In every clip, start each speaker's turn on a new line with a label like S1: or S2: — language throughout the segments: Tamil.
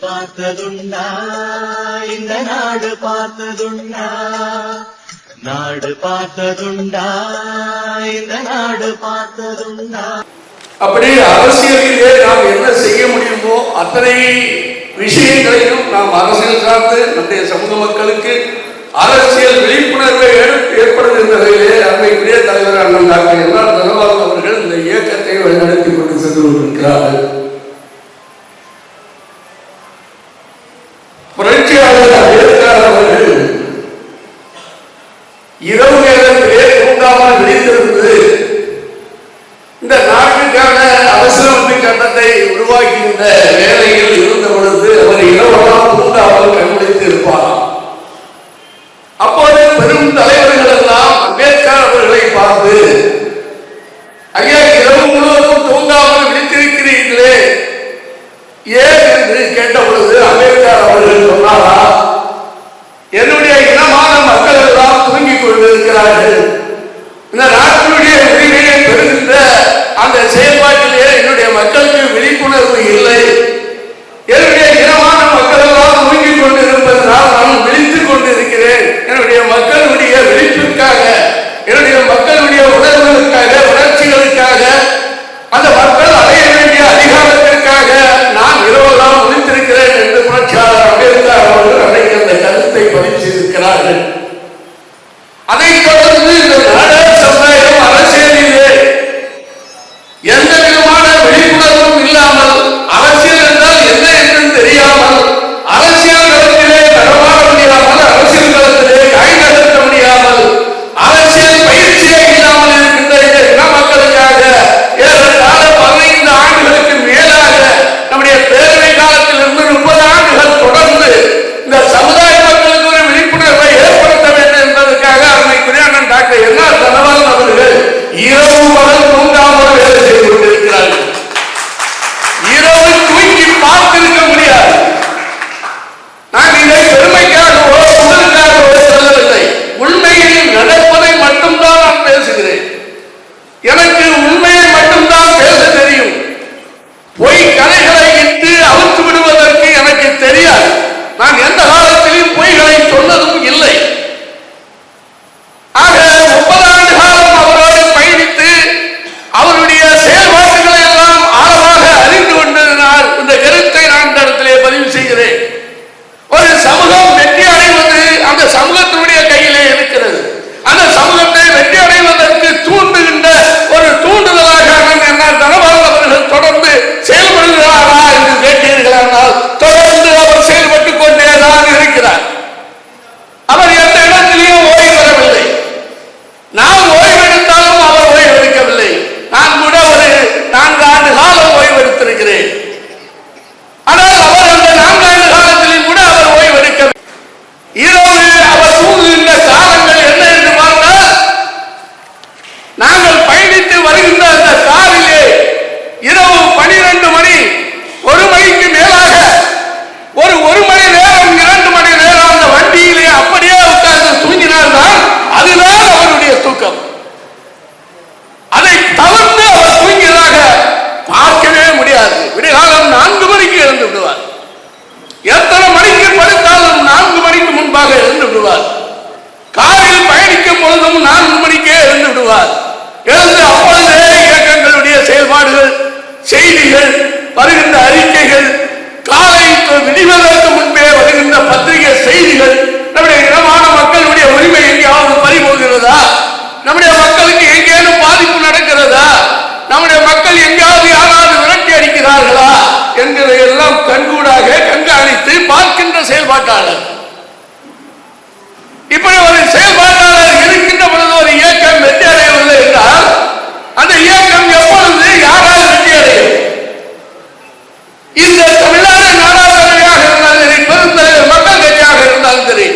S1: பார்த்ததுண்டா இந்த நாடு பார்த்ததுண்டா நாடு பார்த்ததுண்டா இந்த நாடு பார்த்ததுண்டா.
S2: அப்படி அரசியலிலே நாம் என்ன செய்ய முடியுமோ அத்தனை விஷயங்களையும் நாம் அரசியல் சார்ந்து நம்முடைய சமூக மக்களுக்கு அரசியல் விழிப்புணர்வை ஏற்படுகின்ற வகையிலே அன்றைக்குரிய தலைவர் அண்ணன் டாக்டர் என்ஆர் தனபால் அவர்கள் இந்த இயக்கத்தை வழிநடத்தி கொண்டு சென்று கொண்டிருக்கிறார்கள். புரட்சியாளர் அம்பேத்கர் அவர்கள் இரவு நேரத்திலே தூங்காமல் விழித்திருந்து இந்த நாட்டுக்கான அவசரமை சட்டத்தை உருவாக்கின்ற வேலையில் இருந்த பொழுது அவர் இரவெல்லாம் தூங்காமல் கண்பிடித்து இருப்பாராம். அப்போது பெரும் தலைவர்கள் எல்லாம் அம்பேத்கர் அவர்களை பார்த்து, ஐயா இரவு முழுவதும் தூங்காமல் விழித்திருக்கிறீர்களே ஏன் என்று கேட்ட பொழுது அம்பேத்கர் அவர்கள் சொன்னாரா, என்னுடைய இனமான மக்கள் எல்லாம் தூங்கிக் கொண்டிருக்கிறார்கள், இந்த நாட்டினுடைய உரிமையை பெறுகின்ற அந்த செயல்பாட்டிலே என்னுடைய மக்களுக்கு விழிப்புணர்வு இல்லை, என்னுடைய இனமான மக்கள் எல்லாம் தூங்கிக் கொண்டிருப்பதனால் நான் விழித்துக் கொண்டிருக்கிறேன், என்னுடைய மக்களுடைய விழிப்புக்காக என்னுடைய மக்களுடைய உணர்வுகளுக்காக உணர்ச்சிகளுக்காக அந்த மக்கள் அடைய வேண்டிய அதிகாரத்திற்காக நான் இரவெல்லாம் விழித்திருக்கிறேன் என்று புரட்சியாளர் அம்பேத்கர் அவர்கள் அன்றைக்கு அந்த கருத்தை பதிவு செய்திருக்கிறார்கள். அதைத் தொடர்ந்து இந்த நாடார் சமுதாயம் அரசியலிலே எந்த விதமான விழிப்புணர்வும் இல்லாமல், அரசியல் என்றால் என்ன என்று தெரியாமல், அரசியல் களத்திலே நடமாட முடியாமல், அரசியல் களத்திலே கை நகர்த்த முடியாமல், அரசியல் பயிற்சியே இல்லாமல் இருக்கின்ற இந்த இன மக்களுக்காக ஏறத்தாழ 15 ஆண்டுகளுக்கு மேலாக நம்முடைய பேரவை காலத்தில் இருந்து 30 ஆண்டுகள் தொடர்ந்து இந்த சமுதாய மக்களுக்கு ஒரு விழிப்புணர்வை ஏற்படுத்த வேண்டும் என்பதற்காக அன்னைக்குரிய அண்ணன் டாக்டர் என்ஆர் தனபால் அவர்கள் இரவு பகல் தூங்காமல் வேலை செய்து கொண்டிருக்கிறார்கள். இரவு தூங்கி பார்த்திருக்க முடியாது. நான் இதை பெருமைக்காகவோ உங்களுக்காகவோ சொல்லவில்லை, உண்மையில் நடப்பதை மட்டும்தான் நான் பேசுகிறேன். எனக்கு உண்மையை மட்டும்தான் பேச தெரியும். பொய் கதைகளை இட்டு அவிழ்த்து விடுவதற்கு எனக்கு தெரியாது. நான் எந்த காலத்திலும் பொய்களை சொன்னதும் இல்லை. ஆக 30 ஆண்டு காலம் அவரோடு பயணித்து அவருடைய செயல்பாடுகளை எல்லாம் ஆழமாக அறிந்து கொண்டதனால் இந்த கருத்தை நான் இந்த இடத்திலே பதிவு செய்கிறேன். ஒரு சமூகம் வெற்றி அடைவது அந்த சமூகத்தினுடைய கையிலே இருக்கிறது. அந்த சமூகத்தை வெற்றி அடைவதற்கு தூண்டுகின்ற ஒரு தூண்டுதலாக என்ஆர் தனபால் அவர்கள் தொடர்ந்து செயல்படுகிறாரா என்று கேட்டீர்களானால் தொடர்ந்து அவர் செயல்பட்டுக் கொண்டேதான் இருக்கிறார். அவர் எந்த இடத்திலேயும் ஓய்வு பெறவில்லை. நான் ஓய்வெடுத்தாலும் அவர் ஓய்வெடுக்கவில்லை. நான் கூட ஒரு 4 ஆண்டு காலம் ஓய்வெடுத்திருக்கிறேன். ஆனால் அவர் அந்த 4 ஆண்டு காலத்திலும் கூட அவர் ஓய்வெடுக்கவில்லை. இரவு அவர் தூங்குகின்ற காலங்கள் என்ன என்று பார்த்தால், நாங்கள் பயணித்து வருகின்ற அந்த காரிலே இரவு 12 மணி 1 மணிக்கு மேலாக ஒரு மணி நேரம் 2 மணி நேரம் அந்த வண்டியிலே அப்படியே உட்கார்ந்து தூங்கினால்தான் அதுதான் அவருடைய தூக்கம். அதை தவிர்த்து அவர் தூங்கியதாக பார்க்கவே முடியாது. விடிகாலம் 4 மணிக்கு எழுந்து விடுவார். எத்தனை மணிக்கு படுத்தாலும் 4 மணிக்கு முன்பாக எழுந்து விடுவார். காரில் பயணிக்கும் பொழுதும் 4 மணிக்கே எழுந்து விடுவார். எழுந்து அப்பொழுதே இயக்கங்களுடைய செயல்பாடுகள், செய்திகள், வருகின்ற அறிக்கைகள், காலை விடிவதற்கு முன்பே வருகின்ற பத்திரிகை செய்திகள், நம்முடைய இனமான மக்களுடைய உரிமை எங்கேயாவது பறிபோகிறதா, நம்முடைய மக்களுக்கு எங்கேயும் பாதிப்பு நடக்கிறதா, நம்முடைய மக்கள் எங்கேயாவது யாராவது விரட்டி அடிக்கிறார்களா என்பதையெல்லாம் கண்கூடாக கண்காணித்து பார்க்கின்ற செயல்பாட்டாளர். இப்படி ஒரு செயல்பாட்டாளர் இருக்கின்ற பொழுது ஒரு இயக்கம் வெற்றி அடையவில்லை என்றால் அந்த இயக்கம் எப்பொழுது யாரால் வெற்றி அடையும்? இந்த தமிழ்நாடு நாடாளுமன்றமாக இருந்தாலும் சரி, பெருந்தலைவர் மக்கள் கட்சியாக இருந்தாலும் சரி,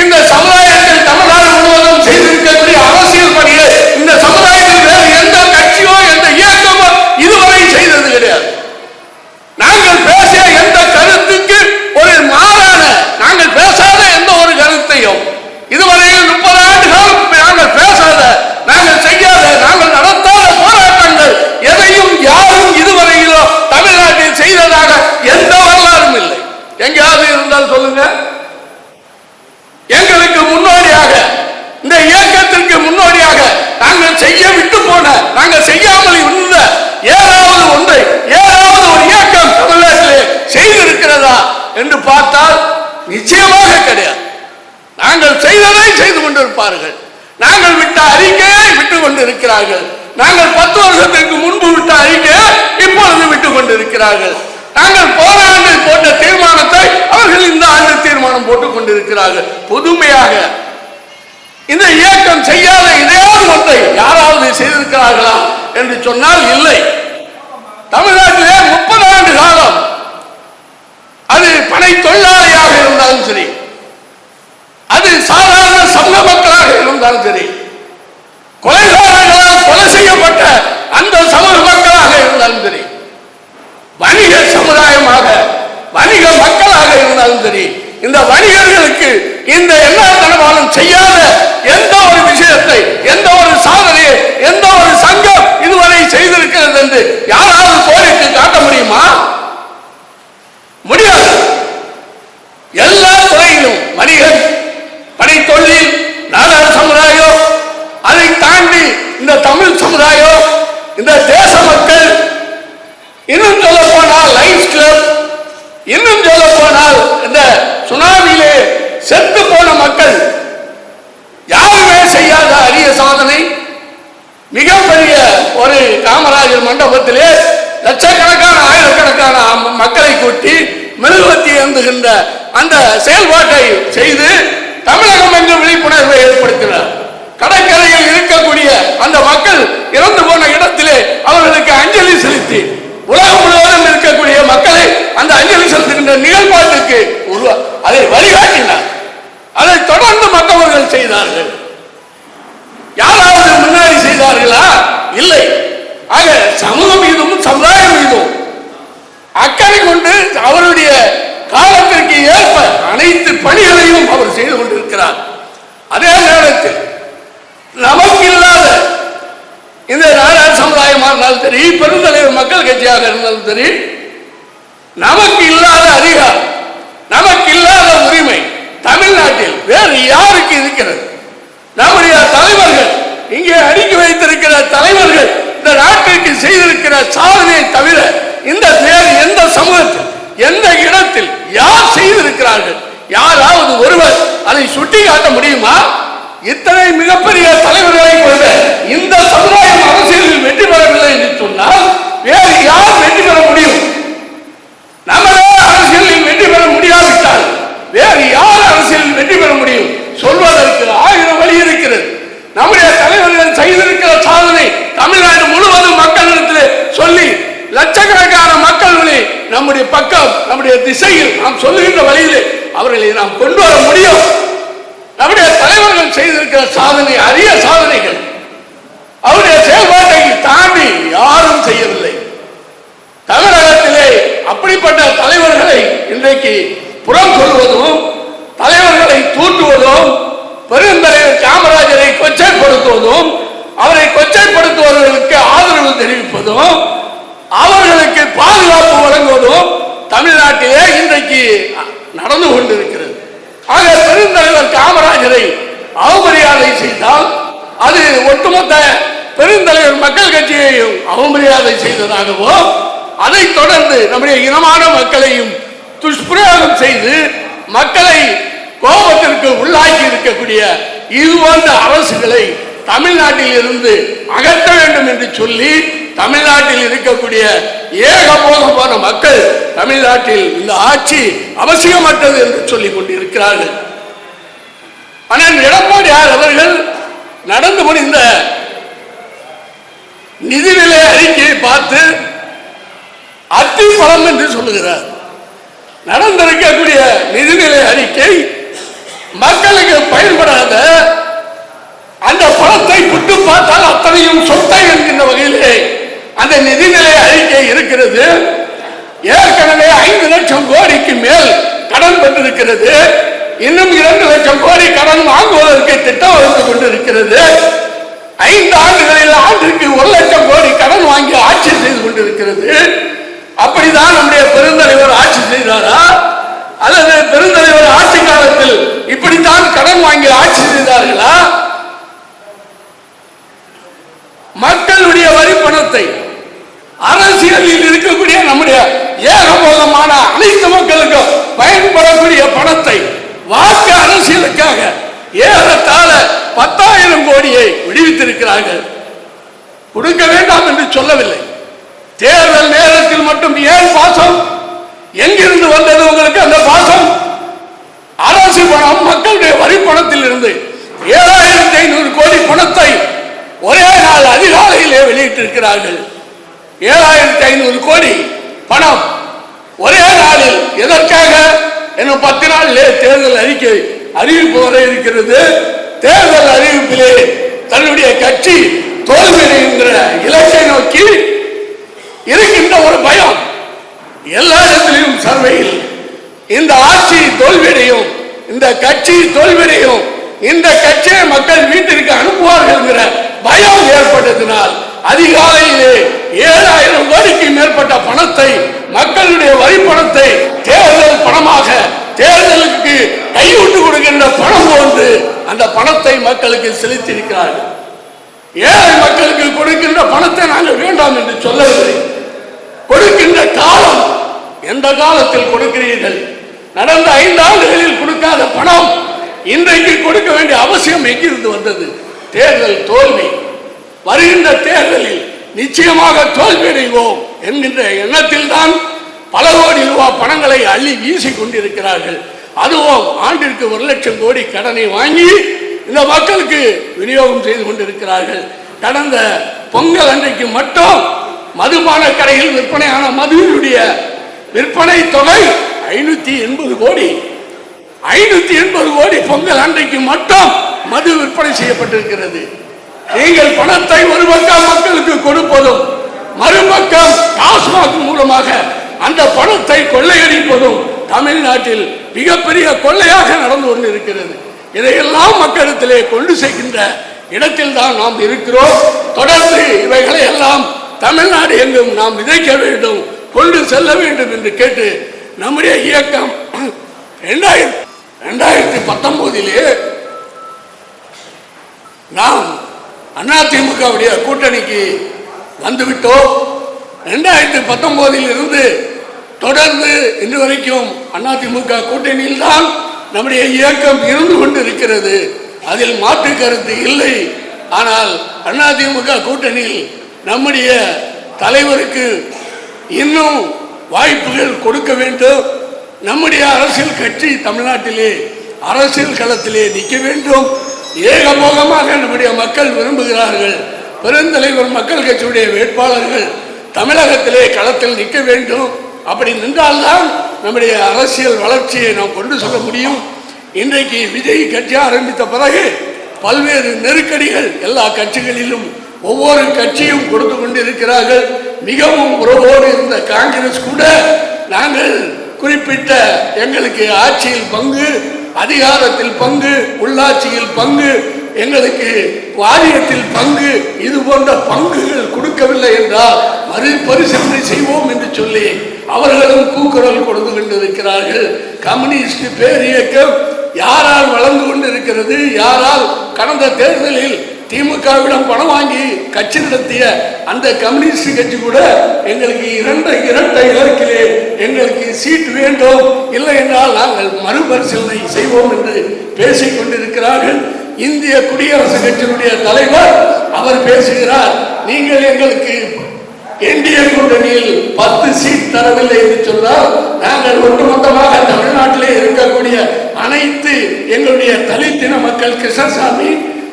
S2: இந்த சமுதாயத்தில் தமிழ்நாடு முழுவதும் செய்திருக்கக்கூடிய அரசியல் பணியை இந்த சமுதாயத்தில் வேறு எந்த கட்சியோ எந்த இயக்கமோ இதுவரை செய்தது கிடையாது. நாங்கள் பேசிய எந்த கருத்துக்கு ஒரு மாறான, நாங்கள் பேசாத எந்த ஒரு கருத்தையும் இதுவரையில் 30 கொண்டிருக்கிறார்கள். நாங்கள் போன ஆண்டு போட்ட தீர்மானத்தை அவர்கள் இந்த ஆண்டு தீர்மானம் போட்டுக் கொண்டிருக்கிறார்கள். புதுமையாக இந்த இயக்கம் செய்யாத இதையாவது ஒன்றை யாராவது செய்திருக்கிறார்களா என்று சொன்னால் இல்லை. தமிழ்நாட்டிலே 30 ஆண்டு காலம் அது படை தொழிலாளியாக இருந்தாலும் சரி, அது சாதாரண சமூக மக்களாக இருந்தாலும் சரி, கொலைகாரர்களால் கொலை செய்யப்பட்ட அந்த சமூக மக்களாக இருந்தாலும் சரி, வணிக சமுதாயமாக வணிக மக்களாக இருந்தாலும் சரி, இந்த வணிகர்களுக்கு இந்த எல்லா தனவாலும் செய்யாத எந்த ஒரு விஷயத்தை, எந்த ஒரு சாதனையை, எந்த ஒரு சங்கம் இதுவரை செய்திருக்கிறது என்று யாராவது கோரிக்கை காட்ட முடியுமா? முடியாது. எல்லா துறையிலும் வணிகர், படைத்தொழில், நாடாள சமுதாயம், அதை தாண்டி இந்த தமிழ் சமுதாயம், இந்த தேச மக்கள், இன்னும் சொல்ல போனால் லைன்ஸ் கிளப், இன்னும் சொல்ல போனால் இந்த சுனாமியிலே செத்து போன மக்கள் யாருமே செய்யாத அரிய சாதனை. மிகப்பெரிய ஒரு காமராஜர் மண்டபத்திலே லட்சக்கணக்கான ஆயிரக்கணக்கான மக்களை கூட்டி மெழுகுவர்த்தி ஏந்துகின்ற அந்த செயல்பாட்டை செய்து தமிழகம் என்ற விழிப்புணர்வை ஏற்படுத்தினார். கடற்கரையில் இருக்கக்கூடிய அந்த மக்கள் இறந்து போன இடத்திலே அவர்களுக்கு அஞ்சலி செலுத்தி உலகம் முழுவதும் இருக்கக்கூடிய மக்களை அந்த அஞ்சலி செலுத்துகின்ற நிகழ்பாட்டுக்கு அதை வழிகாட்டினார். அதை தொடர்ந்து மற்றவர்கள் செய்தார்கள். யாராவது முன்னாடி செய்தார்களா? இல்லை. ஆக சமூகம் மீதும் சமுதாயம் மீதும் அக்கறை கொண்டு அவருடைய காலத்திற்கு ஏற்ப அனைத்து பணிகளையும் அவர் செய்து கொண்டிருக்கிறார். அதே நேரத்தில் நமக்கு இல்லாத இந்த நாடாள சமுதாயமாக இருந்தாலும் சரி, பெருந்தலைவர் மக்கள் கட்சியாக இருந்தாலும் சரி, நமக்கு இல்லாத அதிகாரம், நமக்கு இல்லாத உரிமை தமிழ்நாட்டில் வேறு யாருக்கு இருக்கிறது? நம்முடைய தலைவர்கள், இங்கே அடுக்கி வைத்திருக்கிற தலைவர்கள் இந்த நாட்டிற்கு செய்திருக்கிற சாதனையை தவிர இந்த வேறு எந்த சமூகத்தில், எந்த இடத்தில் யார் செய்திருக்கிறார்கள்? யாராவது ஒருவர் அதை சுட்டி காட்ட முடியுமா? இத்தனை மிகப்பெரிய தலைவர்களை கொண்ட இந்த சமுதாயம் அரசியலில் வெற்றி பெறவில்லை என்று சொன்னால் வேறு யார் வெற்றி பெற முடியும்? நம்மளே அரசியலில் வெற்றி பெற முடியாவிட்டால் வேறு யார் அரசியலில் வெற்றி பெற முடியும்? சொல்வதற்கு 1000 வழி இருக்கிறது. நம்முடைய தலைவர்கள் செய்திருக்கிற சாதனை தமிழ்நாடு முழுவதும் மக்களிடத்தில் சொல்லி லட்சக்கணக்கான மக்கள்களை நம்முடைய பக்கம், நம்முடைய திசையில் நாம் சொல்லுகின்ற வழியிலே அவர்களை நாம் கொண்டு வர முடியும். நம்முடைய தலைவர்கள் செய்திருக்கிற சாதனை அரிய சாதனைகள். அவருடைய செயல்பாட்டை தாண்டி யாரும் செய்யவில்லை. தமிழகத்திலே அப்படிப்பட்ட தலைவர்களை இன்றைக்கு புறம் சொல்வதும், தலைவர்களை தூற்றுவதும், பெருந்தலைவர் காமராஜரை கொச்சைப்படுத்துவதும், அவரை கொச்சைப்படுத்துவதற்கு ஆதரவு தெரிவிப்பதும், அவர்களுக்கு பாதுகாப்பு வழங்குவதும் தமிழ்நாட்டிலே இன்றைக்கு நடந்து கொண்டிருக்கிறது. ஆக பெருந்தலைவர் காமராஜரை அவமரியாதை செய்தால் அது ஒட்டுமொத்த பெருந்தலைவர் மக்கள் கட்சியையும் அவமரியாதை செய்ததாகவோ, அதைத் தொடர்ந்து நம்முடைய இனமான மக்களையும் துஷ்பிரயோகம் செய்து மக்களை கோபத்திற்கு உள்ளாக்கி இருக்கக்கூடிய இது போன்ற அரசுகளை தமிழ்நாட்டில் இருந்து அகற்ற வேண்டும் என்று சொல்லி தமிழ்நாட்டில் இருக்கக்கூடிய ஏகபோகமான மக்கள் தமிழ்நாட்டில் இந்த ஆட்சி அவசியமற்றது என்று சொல்லிக் கொண்டிருக்கிறார்கள். ஆனால் எடப்பாடியார் அவர்கள் நடந்து முடிந்த நிதிநிலை அறிக்கையை பார்த்து அத்திப்பழம் என்று சொல்லுகிறார். நடந்திருக்கக்கூடிய நிதிநிலை அறிக்கை மக்களுக்கு பயன்படாத அந்த பணத்தை புட்டு பார்த்தால் அத்தனையும் சொத்தை என்கின்ற வகையிலே அந்த நிதிநிலை அறிக்கை இருக்கிறது. ஏற்கனவே 5 லட்சம் கோடிக்கு மேல் கடன் பெற்றிருக்கிறது. இன்னும் 2 லட்சம் கோடி கடன் வாங்குவதற்கு திட்டம் வகுத்துக் கொண்டிருக்கிறது. 5 ஆண்டுகளில் ஆண்டுக்கு 1 லட்சம் கோடி கடன் வாங்கி ஆட்சி செய்து கொண்டிருக்கிறது. அப்படிதான் நம்முடைய பெருந்தலைவர் ஆட்சி செய்தாரா, அல்லது பெருந்தலைவர் ஆட்சி காலத்தில் இப்படித்தான் கடன் வாங்கி ஆட்சி செய்தார்களா? மக்களுடைய வரி பணத்தை, அரசியலில் இருக்கக்கூடிய நம்முடைய ஏகபோகமான அனைத்து மக்களுக்கும் பயன்படக்கூடிய பணத்தை வாக்கு அரசியலுக்காக ஏறத்தாழ 10,000 கோடியை விடுவித்திருக்கிறார்கள். கொடுக்க வேண்டாம் என்று சொல்லவில்லை. தேர்தல் நேரத்தில் மட்டும் ஏன் எங்கிருந்து வந்தது உங்களுக்கு அந்த பாசம்? அரசு பணம், மக்களுடைய வரி பணத்தில் இருந்து 7500 கோடி பணத்தை ஒரே நாள் அதிகாலையிலே வெளியிட்டிருக்கிறார்கள். 7500 கோடி பணம் ஒரே நாளில். எதற்காக? இன்னும் 10 நாளிலே தேர்தல் அறிவிப்பு வர இருக்கிறது. தேர்தல் அறிவிப்பிலே தன்னுடைய கட்சி தோல்வியடைகின்ற இலக்கை நோக்கி இருக்கின்ற ஒரு பயம். எல்லா இடத்திலும் சர்வையில் இந்த ஆட்சி தோல்வியடையும், இந்த கட்சி தோல்வியடையும், இந்த கட்சியை மக்கள் வீட்டிற்கு அனுப்புவார்கள் என்கிற பயம் ஏற்பட்டதினால் அதிகாலையிலே 7000 கோடிக்கு மேற்பட்ட பணத்தை, மக்களுடைய வரி பணத்தை தேர்தல் பணமாக, தேர்தலுக்கு கைவிட்டு கொடுக்கின்ற பணம் போன்று அந்த பணத்தை மக்களுக்கு செலுத்தியிருக்கிறார்கள். ஏழை மக்களுக்கு கொடுக்கின்ற பணத்தை நாங்கள் வேண்டாம் என்று சொல்லவில்லை. கொடுக்கின்ற காலம் எந்த காலத்தில் கொடுக்கிறீர்கள்? நடந்த 5 ஆண்டுகளில் கொடுக்காத பணம் இன்றைக்கு கொடுக்க வேண்டிய அவசியம் எங்கிருந்து வந்தது? தேர்தல் தோல்வி. வருகின்ற தேர்தலில் நிச்சயமாக தோல்வியடைவோம் என்கின்ற எண்ணத்தில் தான் பல கோடி ரூபாய் பணங்களை அள்ளி வீசி கொண்டிருக்கிறார்கள். அதுவும் ஆண்டிற்கு 1 லட்சம் கோடி கடனை வாங்கி இந்த மக்களுக்கு விநியோகம் செய்து கொண்டிருக்கிறார்கள். கடந்த பொங்கல் அன்றைக்கு மட்டும் மதுபான கடையில் விற்பனையான மதுவினுடைய விற்பனை தொகை 580 கோடி. 580 கோடி பொங்கல் அன்றைக்கு மட்டும் மது விற்பனை செய்யப்பட்டிருக்கிறது. நீங்கள் பணத்தை ஒரு பக்கம் மக்களுக்கு கொடுப்பதும், மறுபக்கம் டாஸ்மாக் மூலமாக அந்த பணத்தை கொள்ளையடிப்பதும் தமிழ்நாட்டில் மிகப்பெரிய கொள்ளையாக நடந்து கொண்டிருக்கிறது. இதையெல்லாம் மக்களிடத்திலே கொண்டு சேர்க்கின்ற இடத்தில் தான் நாம் இருக்கிறோம். தொடர்ந்து இவைகளை எல்லாம் தமிழ்நாடு எங்கும் நாம் விதைக்க வேண்டும், கொண்டு செல்ல வேண்டும் என்று கேட்டு நம்முடைய இயக்கம் 2019 நாம் அதிமுகவுடைய கூட்டணிக்கு வந்துவிட்டோம். 2019 இருந்து தொடர்ந்து இன்று வரைக்கும் அதிமுக கூட்டணியில் தான் நம்முடைய இயக்கம் இருந்து கொண்டு இருக்கிறது. அதில் மாற்று கருத்து இல்லை. ஆனால் அதிமுக கூட்டணியில் நம்முடைய தலைவருக்கு இன்னும் வாய்ப்புகள் கொடுக்க வேண்டும். நம்முடைய அரசியல் கட்சி தமிழ்நாட்டிலே அரசியல் களத்திலே நிற்க வேண்டும். ஏகபோகமாக நம்முடைய மக்கள் விரும்புகிறார்கள். பெருந்தலைவர் மக்கள் கட்சியுடைய வேட்பாளர்கள் தமிழகத்திலே களத்தில் நிற்க வேண்டும். அப்படி நின்றால்தான் நம்முடைய அரசியல் வளர்ச்சியை நாம் கொண்டு செல்ல முடியும். இன்றைக்கு விஜய் கட்சி ஆரம்பித்த பிறகு பல்வேறு நெருக்கடிகள் எல்லா கட்சிகளிலும் ஒவ்வொரு கட்சியும் கொடுத்து கொண்டிருக்கிறார்கள். மிகவும் உறவோடு இருந்த காங்கிரஸ் கூட நாங்கள் குறிப்பிட்ட எங்களுக்கு ஆட்சியில் பங்கு, அதிகாரத்தில் பங்கு, உள்ளாட்சியில் பங்கு, எங்களுக்கு வாரியத்தில் பங்கு, இது போன்ற பங்குகள் கொடுக்கவில்லை என்றால் மறுபரிசீலனை செய்வோம் என்று சொல்லி அவர்களும் கூக்குரல் கொடுத்து கொண்டிருக்கிறார்கள். கம்யூனிஸ்ட் பேரியக்கம் யாரால் வளர்ந்து கொண்டிருக்கிறது? யாரால்? கடந்த தேர்தலில் திமுகவிடம் பணம் வாங்கி கட்சி நடத்திய அந்த கம்யூனிஸ்ட் கட்சி கூட எங்களுக்கு இரட்டை இலக்கிலே எங்களுக்கு சீட் வேண்டும், இல்லை என்றால் நாங்கள் மறுபரிசீலனை செய்வோம் என்று பேசிக் கொண்டிருக்கிறார்கள். இந்திய குடியரசு கட்சியினுடைய தலைவர் அவர் பேசுகிறார், நீங்கள் எங்களுக்கு என்டிஏ கூட்டணியில் 10 சீட் தரவில்லை என்று சொன்னால் நாங்கள் ஒட்டுமொத்தமாக தமிழ்நாட்டிலே இருக்கக்கூடிய அனைத்து எங்களுடைய தலித்தின மக்கள், கிருஷ்ணசாமி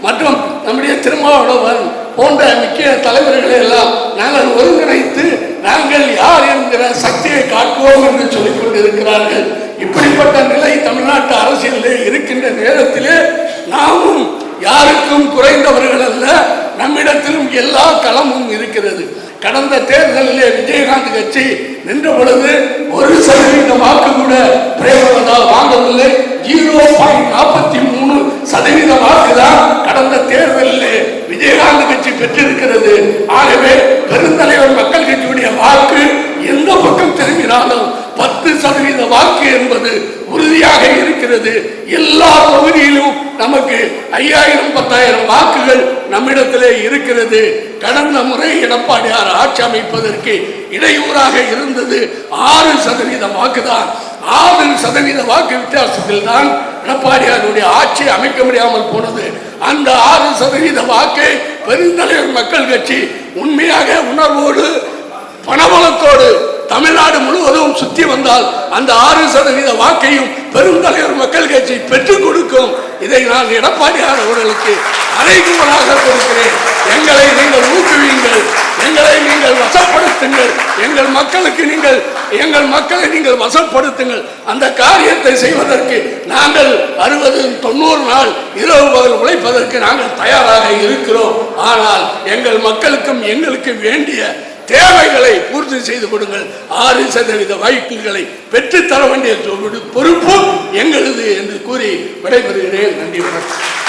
S2: மற்றும் நம்முடைய திருமாவளவன் போன்ற முக்கிய தலைவர்களை எல்லாம் நாங்கள் ஒருங்கிணைத்து நாங்கள் யார் என்கிற சக்தியை காட்டுவோம் என்று சொல்லிக் கொண்டிருக்கிறார்கள். இப்படிப்பட்ட நிலை தமிழ்நாட்டு அரசியலிலே இருக்கின்ற நேரத்திலே நாமும் யாருக்கும் குறைந்தவர்கள் அல்ல, நம்மிடத்திலும் எல்லா களமும் இருக்கிறது. கடந்த தேர்தலிலே விஜயகாந்த் கட்சி நின்ற பொழுது 1% வாக்கு கூட பிரேமலதா வாங்கவில்லை. 0.43% வாக்கு தான் கடந்த தேர்தலிலே விஜயகாந்த் கட்சி பெற்றிருக்கிறது. ஆகவே பெருந்தலைவர் மக்கள் கட்சியுடைய வாக்கு எந்த பக்கம் திரும்பினாலும் 10% வாக்கு என்பது உறுதியாக இருக்கிறது. எல்லா தொகுதியிலும் நமக்கு 5000-10,000 வாக்குகள் நம்மிடத்திலே இருக்கிறது. கடந்த முறை எடப்பாடியார் ஆட்சி அமைப்பதற்கு இடையூறாக இருந்தது 6% வாக்கு தான். 6% வாக்கு வித்தியாசத்தில் தான் எடப்பாடியாருடைய ஆட்சி அமைக்க முடியாமல் போனது. அந்த 6% வாக்கை பெருந்தலைவர் மக்கள் கட்சி உண்மையாக உணர்வோடு பணபலத்தோடு தமிழ்நாடு தமிழ்நாடு முழுவதும் சுற்றி வந்தால் அந்த 6% வாக்கையும் பெருந்தலைவர் மக்கள் கட்சி பெற்றுக் கொடுக்கும். இதை நான் எடப்பாடியார் அவர்களுக்கு அறைகூவலாக கொடுக்கிறேன். எங்களை நீங்கள் ஊக்குவீங்கள், எங்களை நீங்கள் வசப்படுத்துங்கள், எங்கள் மக்களை நீங்கள் வசப்படுத்துங்கள். அந்த காரியத்தை செய்வதற்கு நாங்கள் 60-90 நாள் இரவு பகல் உழைப்பதற்கு நாங்கள் தயாராக இருக்கிறோம். ஆனால் எங்கள் மக்களுக்கும் எங்களுக்கு வேண்டிய தேவைகளை பூர்த்தி செய்து கொடுங்கள். 6% வாய்ப்புகளை பெற்றுத்தர வேண்டிய பொறுப்பு எங்களது என்று கூறி விடைபெறுகிறேன். நன்றி, வணக்கம்.